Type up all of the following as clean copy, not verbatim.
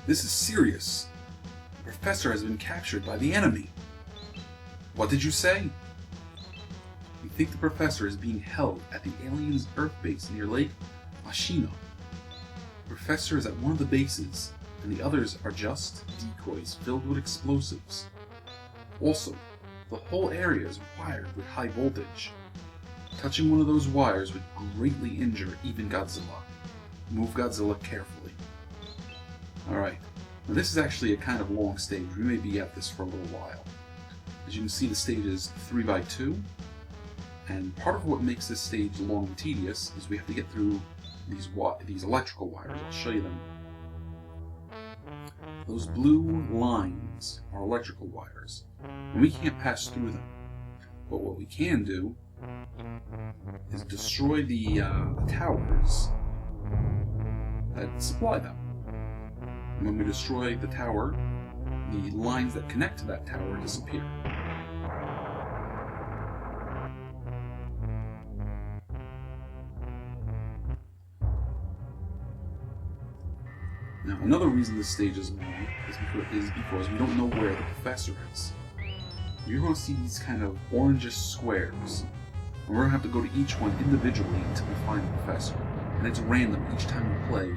This is serious. The professor has been captured by the enemy. What did you say? We think the professor is being held at the aliens' Earth base near Lake Ashino. The professor is at one of the bases, and the others are just decoys filled with explosives. Also, the whole area is wired with high voltage. Touching one of those wires would greatly injure even Godzilla. Move Godzilla carefully. Alright, now this is actually a kind of long stage. We may be at this for a little while. As you can see, the stage is 3x2, and part of what makes this stage long and tedious is we have to get through these electrical wires. I'll show you them. Those blue lines are electrical wires, and we can't pass through them. But what we can do is destroy the towers that supply them. And when we destroy the tower, the lines that connect to that tower disappear. Now, another reason this stage is long is because we don't know where the professor is. You're going to see these kind of orangish squares, and we're going to have to go to each one individually until we find the professor. And it's random each time we play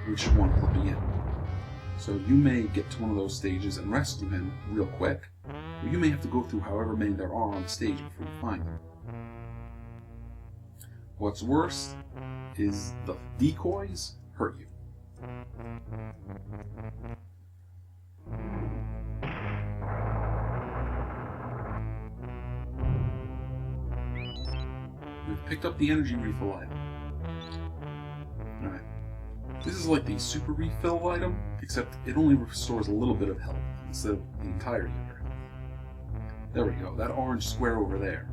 which one he'll be in. So you may get to one of those stages and rescue him real quick, or you may have to go through however many there are on the stage before you find him. What's worse is the decoys hurt you. We've picked up the energy refill item. Alright. This is like the super refill item, except it only restores a little bit of health instead of the entirety of your health. There we go, that orange square over there.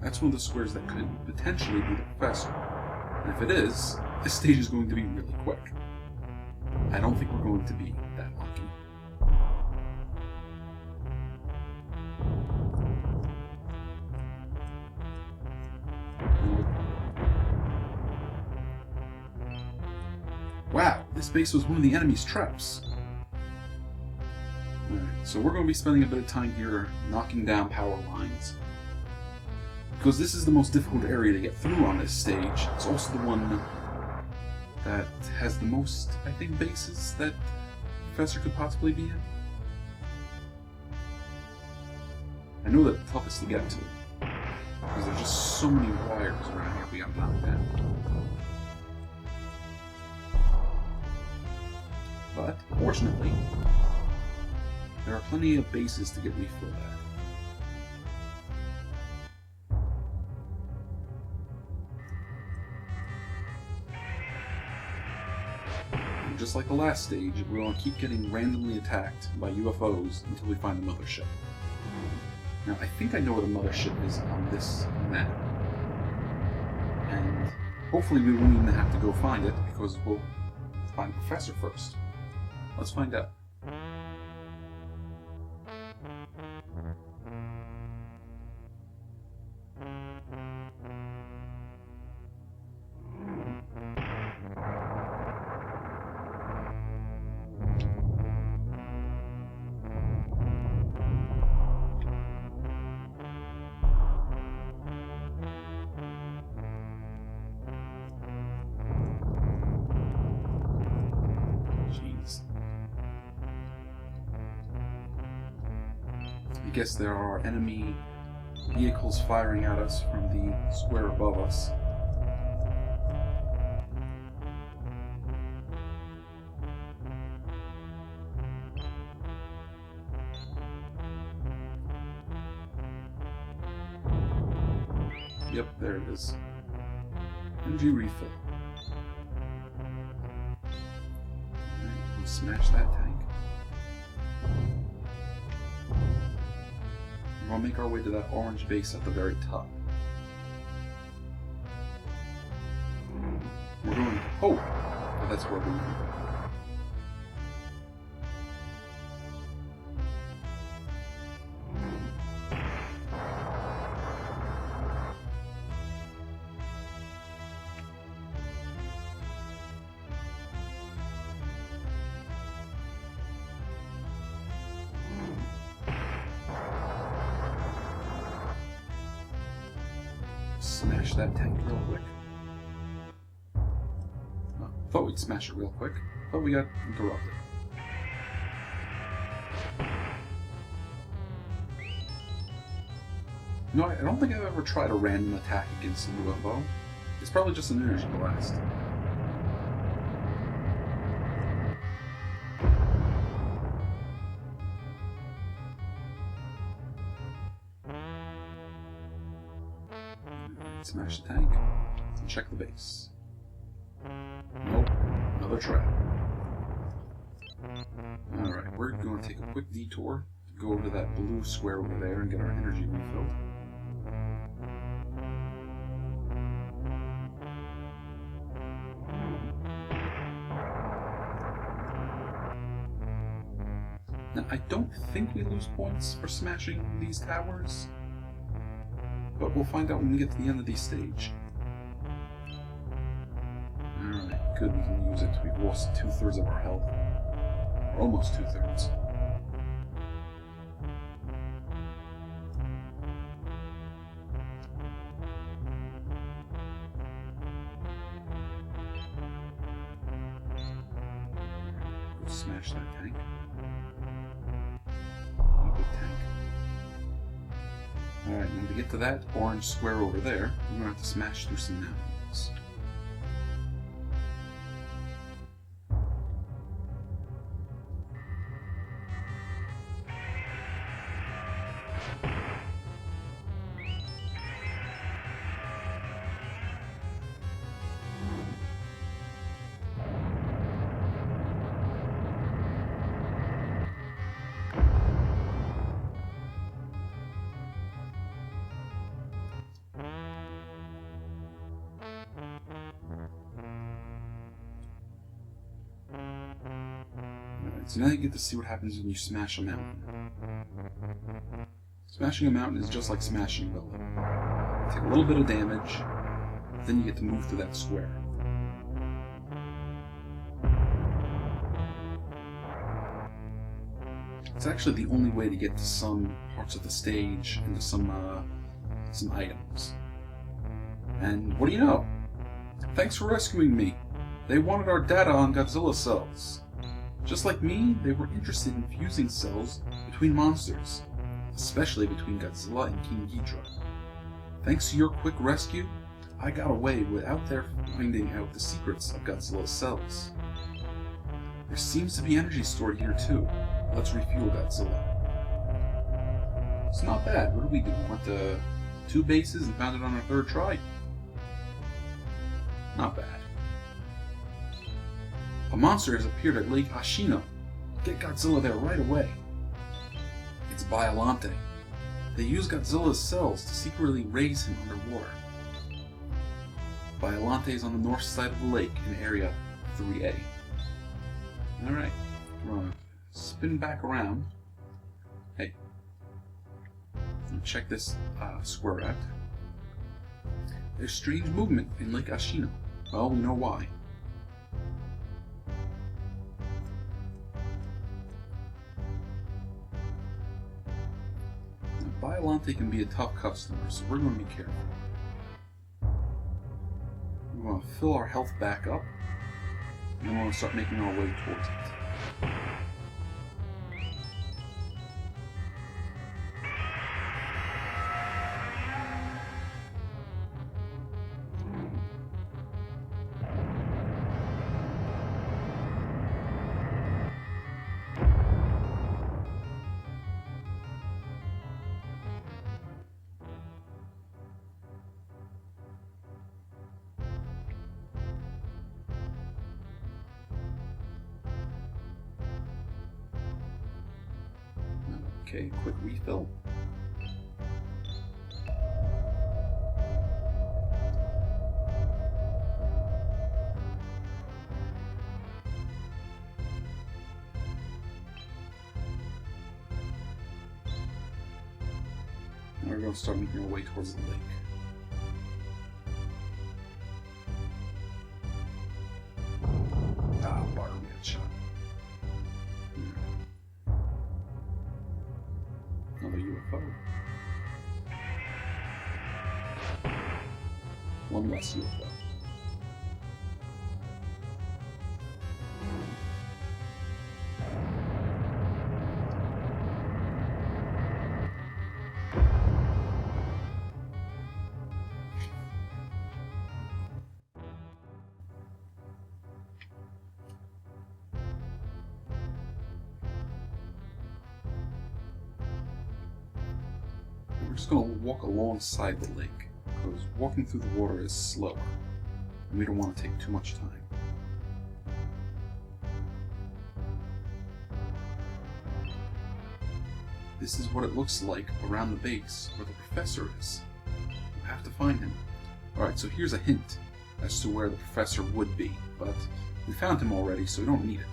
That's one of the squares that could potentially be the professor. And if it is, this stage is going to be really quick. I don't think we're going to be that lucky. Wow, this base was one of the enemy's traps. Alright, so we're going to be spending a bit of time here knocking down power lines. Because this is the most difficult area to get through on this stage. It's also the one that has the most, I think, bases that the professor could possibly be in. I know that the toughest to get to, because there's just so many wires around here we gotta knock down. But, fortunately, there are plenty of bases to get refilled at. Just like the last stage, we're going to keep getting randomly attacked by UFOs until we find the mothership. Now, I think I know where the mothership is on this map. And hopefully we won't even have to go find it, because we'll find the professor first. Let's find out. I guess there are enemy vehicles firing at us from the square above us. Yep, there it is. Energy refill. Alright, we'll smash that tank. We're going to make our way to that orange base at the very top. We're going to hope that that's where we're going. smash that tank real quick. Thought we'd smash it real quick, but we got interrupted. No, I don't think I've ever tried a random attack against a UFO. It's probably just an energy blast. Smash the tank and check the base. Nope, another trap. Alright, we're going to take a quick detour to go over to that blue square over there and get our energy refilled. Now, I don't think we lose points for smashing these towers, but we'll find out when we get to the end of the stage. Alright, good, we can use it. We've lost 2/3 of our health. Or almost 2/3. Go smash that tank. Good tank. Alright, now to get to that orange square over there, we're going to have to smash through some mountains. So now you get to see what happens when you smash a mountain. Smashing a mountain is just like smashing a building. You take a little bit of damage, then you get to move to that square. It's actually the only way to get to some parts of the stage and to some items. And what do you know? Thanks for rescuing me. They wanted our data on Godzilla cells. Just like me, they were interested in fusing cells between monsters, especially between Godzilla and King Ghidorah. Thanks to your quick rescue, I got away without their finding out the secrets of Godzilla's cells. There seems to be energy stored here too. Let's refuel Godzilla. It's not bad. What did we do? We went to 2 bases and found it on our 3rd try. Not bad. A monster has appeared at Lake Ashino. Get Godzilla there right away. It's Biollante. They use Godzilla's cells to secretly raise him underwater. Biollante is on the north side of the lake in Area 3A. Alright, we're gonna spin back around. Hey, check this square out. There's strange movement in Lake Ashino. Well, we know why. Biollante can be a tough customer, so we're going to be careful. We want to fill our health back up, and then we want to start making our way towards it. Okay, quick refill. Now we're going to start making our way towards the lake. Ah, water, we got shot. Another UFO. one less UFO. We're just going to walk alongside the lake, because walking through the water is slower, and we don't want to take too much time. This is what it looks like around the base where the professor is. We have to find him. Alright, so here's a hint as to where the professor would be, but we found him already, so we don't need it.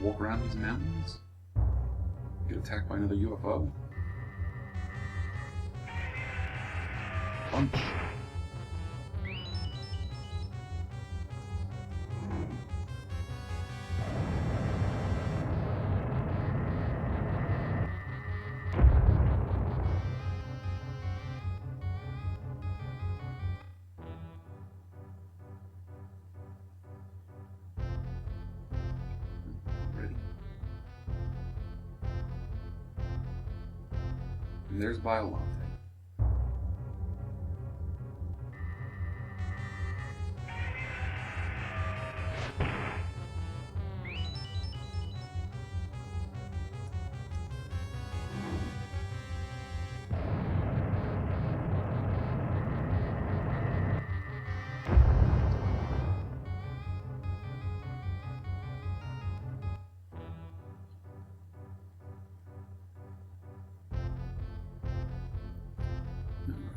Walk around these mountains, get attacked by another UFO. Punch. And there's Biollante.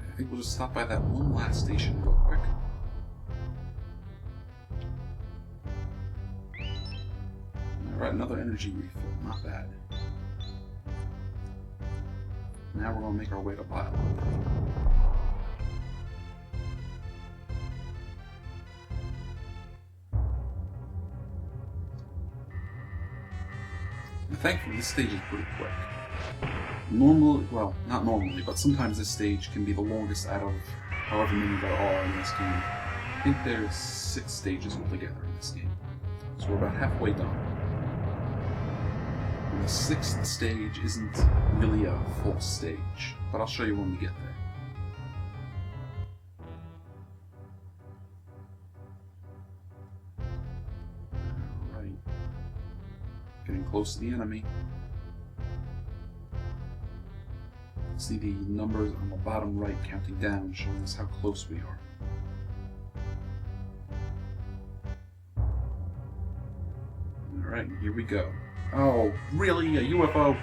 I think we'll just stop by that one last station real quick. Alright, another energy refill. Not bad. Now we're going to make our way to Biollante. And thankfully, this stage is pretty quick. Normally, well, not normally, but sometimes this stage can be the longest out of however many there are in this game. I think there's 6 stages altogether in this game. So we're about halfway done. And the 6th stage isn't really a full stage, but I'll show you when we get there. Alright. Getting close to the enemy. See the numbers on the bottom right counting down, showing us how close we are. Alright, here we go. Oh, really? A UFO?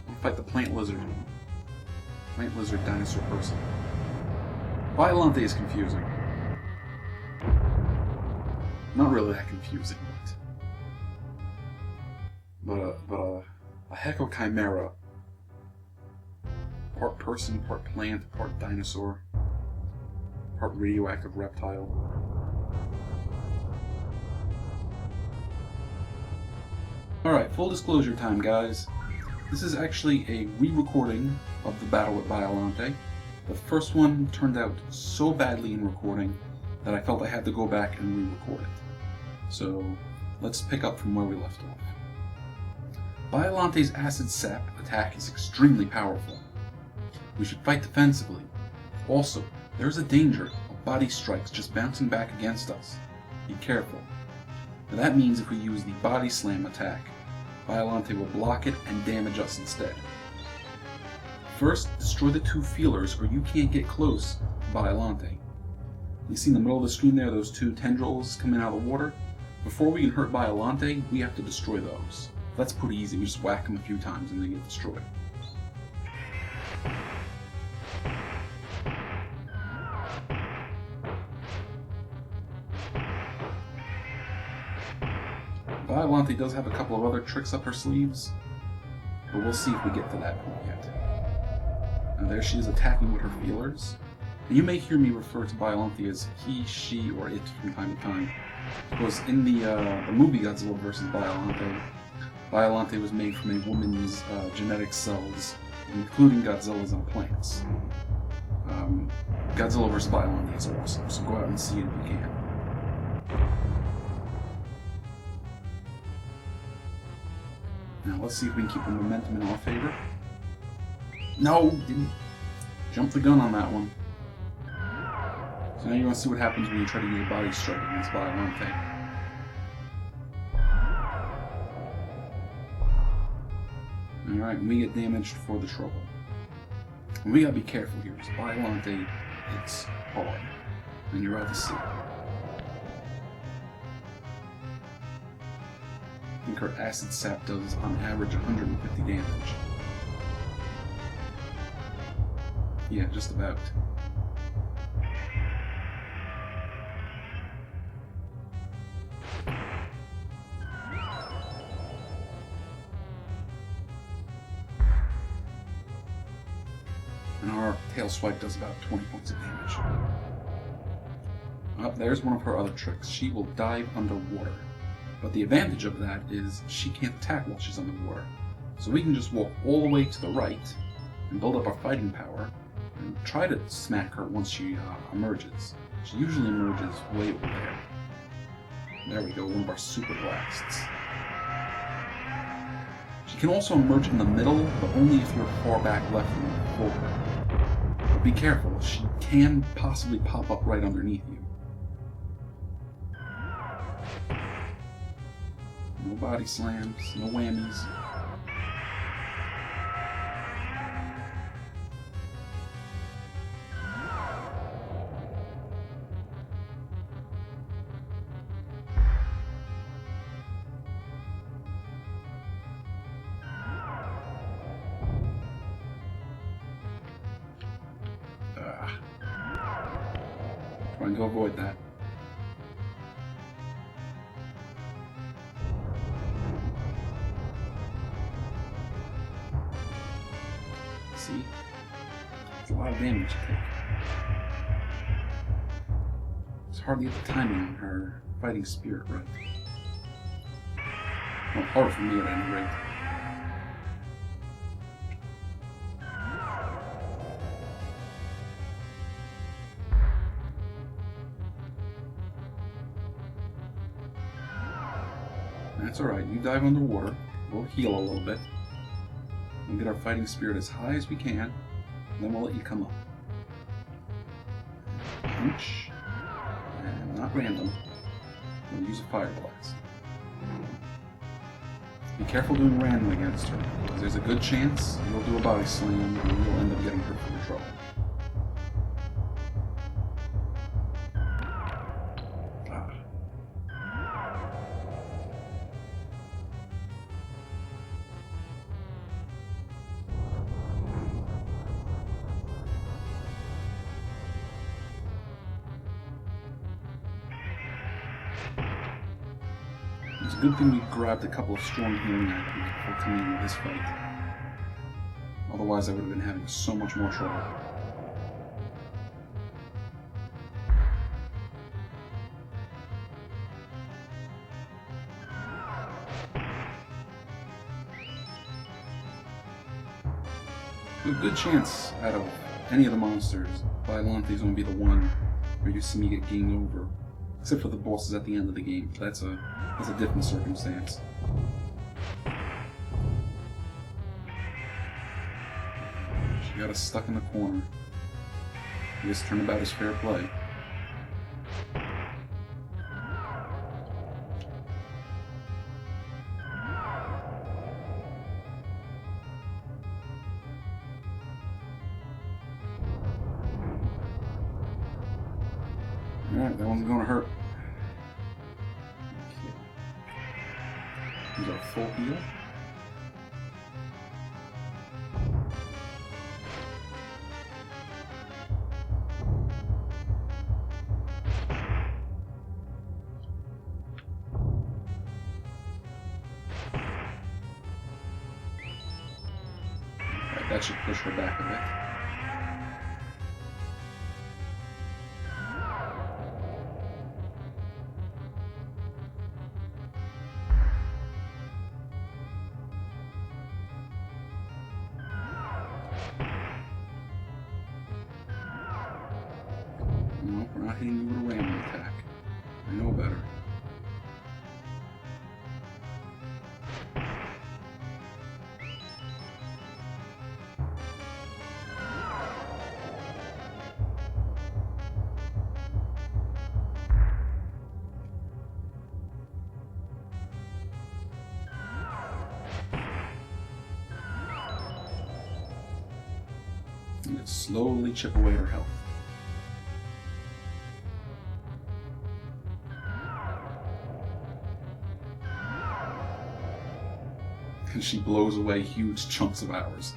I'll fight the plant lizard. Plant lizard dinosaur person. Biollante is confusing. Not really that confusing, but a heck of a chimera. Part person, part plant, part dinosaur, part radioactive reptile. Alright, full disclosure time, guys. This is actually a re-recording of the battle at Biollante. The first one turned out so badly in recording that I felt I had to go back and re-record it. So, let's pick up from where we left off. Biollante's acid sap attack is extremely powerful. We should fight defensively. Also, there's a danger of body strikes just bouncing back against us. Be careful. Now that means if we use the body slam attack, Biollante will block it and damage us instead. First, destroy the 2 feelers or you can't get close to Biollante. You see in the middle of the screen there, those 2 tendrils coming out of the water? Before we can hurt Biollante, we have to destroy those. That's pretty easy, we just whack them a few times and they get destroyed. Biollante does have a couple of other tricks up her sleeves, but we'll see if we get to that point yet. Now there she is attacking with her feelers. And you may hear me refer to Biollante as he, she, or it from time to time. Because in the movie Godzilla vs. Biollante, Biollante was made from a woman's genetic cells, including Godzilla's and plants. Godzilla vs. Biollante is awesome, so go out and see it if you can. Now let's see if we can keep the momentum in our favor. No, didn't jump the gun on that one. So now you're going to see what happens when you try to use a body strike against Biollante. Alright, we get damaged for the trouble. And we gotta be careful here, because Biollante hits hard. And you're about to see. I think her acid sap does, on average, 150 damage. Yeah, just about. And our tail swipe does about 20 points of damage. There's one of her other tricks. She will dive underwater. But the advantage of that is she can't attack while she's underwater. So we can just walk all the way to the right and build up our fighting power and try to smack her once she emerges. She usually emerges way over there. There we go, one of our super blasts. She can also emerge in the middle, but only if you're far back left and forward. But be careful, she can possibly pop up right underneath you. No body slams, no whammies. Trying to avoid that. See? It's a lot of damage to take. It's hard to get the timing on her fighting spirit right. Well, hard for me at any rate. That's alright, you dive underwater, we'll heal a little bit, and get our fighting spirit as high as we can, and then we'll let you come up. Punch, and not random, we'll use a fire blast. Be careful doing random against her, because there's a good chance you'll do a body slam and you'll end up getting her for trouble. It's a good thing we grabbed a couple of strong healing items before coming into this fight. Otherwise I would have been having so much more trouble. A good chance out of any of the monsters, Biollante is going to be the one where you see me get game over. Except for the bosses at the end of the game. That's a different circumstance. She got us stuck in the corner. This turnabout is fair play. Alright, that one's gonna hurt. Okay. Here's our full heal. Alright, that should push her back a bit. And slowly chip away her health. And she blows away huge chunks of ours.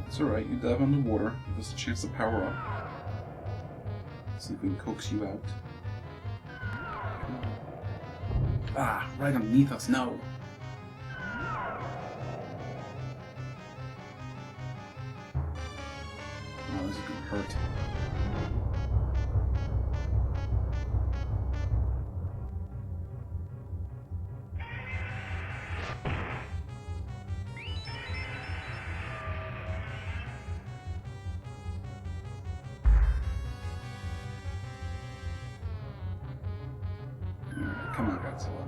It's alright, you dive underwater, give us a chance to power up. See if we can coax you out. Ah, right underneath us, no! Oh, this is gonna hurt. Come on, Godzilla.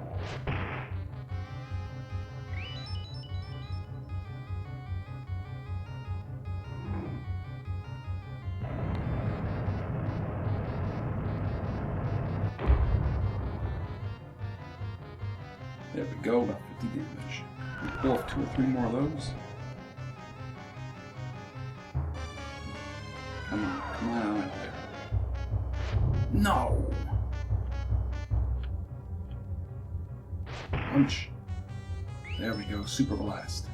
There we go, about 50 damage. We pull off 2 or 3 more of those. Come on out there. No! Punch. There we go, Super Blast.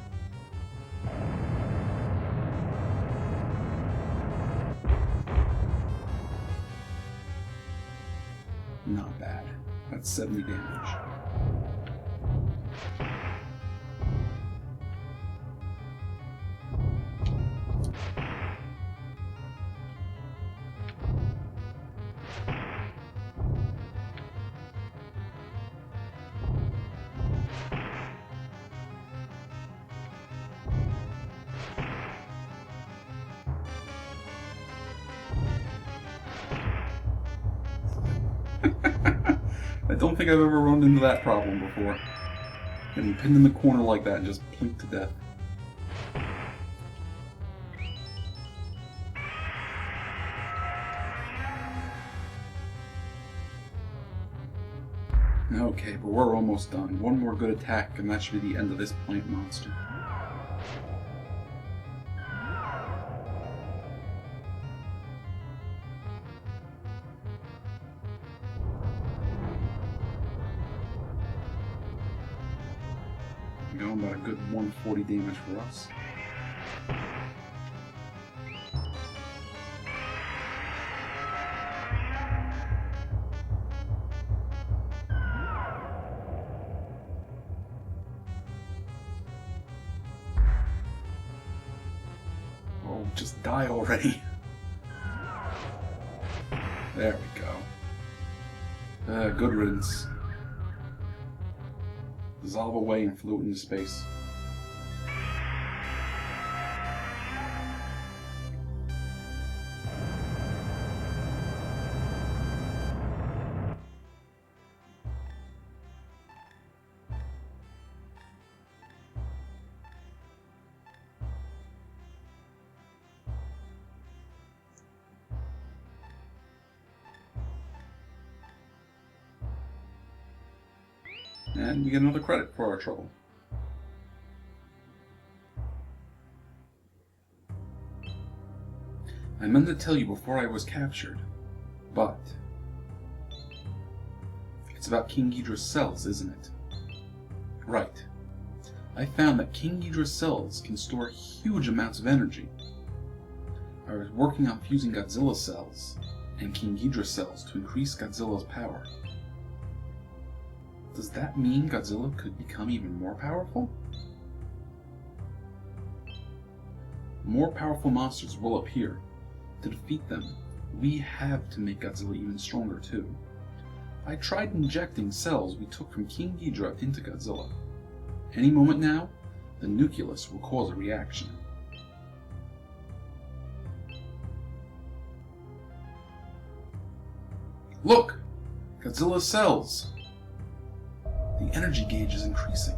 Not bad. That's 70 damage. I don't think I've ever run into that problem before. Getting pinned in the corner like that and just plink to death. Okay, but we're almost done. One more good attack and that should be the end of this plant monster. Going about a good 140 damage for us. Oh, just die already. There we go. Good riddance. Dissolve away and float into space. And we get another credit for our trouble. I meant to tell you before I was captured, but it's about King Ghidorah's cells, isn't it? Right. I found that King Ghidorah's cells can store huge amounts of energy. I was working on fusing Godzilla's cells and King Ghidorah's cells to increase Godzilla's power. Does that mean Godzilla could become even more powerful? more powerful monsters will appear. To defeat them, we have to make Godzilla even stronger too. I tried injecting cells we took from King Ghidorah into Godzilla. Any moment now, the nucleus will cause a reaction. Look! Godzilla's cells! The energy gauge is increasing.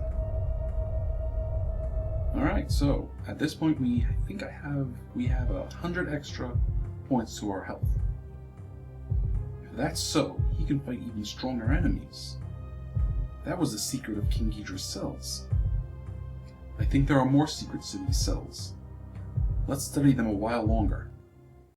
Alright, so at this point we have 100 extra points to our health. If that's so, he can fight even stronger enemies. That was the secret of King Ghidorah's cells. I think there are more secrets to these cells. Let's study them a while longer.